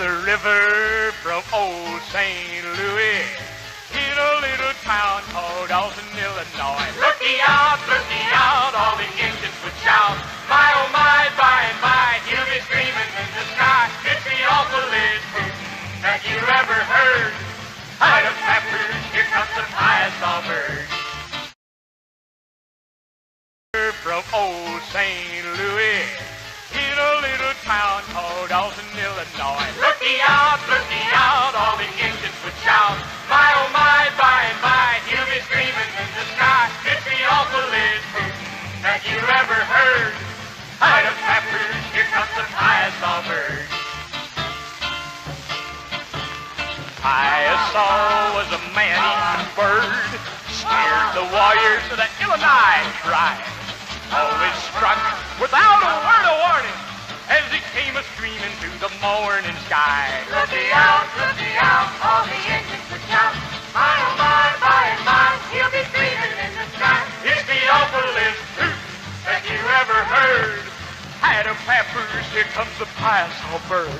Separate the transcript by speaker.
Speaker 1: the river from old St. Louis, in a little town called Dawson, Illinois. Looky out, all the engines would shout. My, oh my, by and by, he'll be screaming in the sky. It's the awfulest hootin' that you ever heard. Hide of peppers, here comes the Piasa Bird. From old St. Louis, in a little town called Dawson, Illinois. Looky out, all the engines would shout. My, oh my, by and by, he'll be screaming in the sky. It's the awfulest hootin' that you ever heard. Hide of peppers, here comes the Piasa Bird. Piasa was a man-eating bird, scared the warriors of the Illinois tribe. Always struck without a word of warning as he came a-streaming through the morning sky. Looky out, all the engines would shout. My, oh my, by and by, he'll be screaming in the sky. It's the awfulest hoot that you ever heard. Hide of peppers, here comes the Piasa Bird.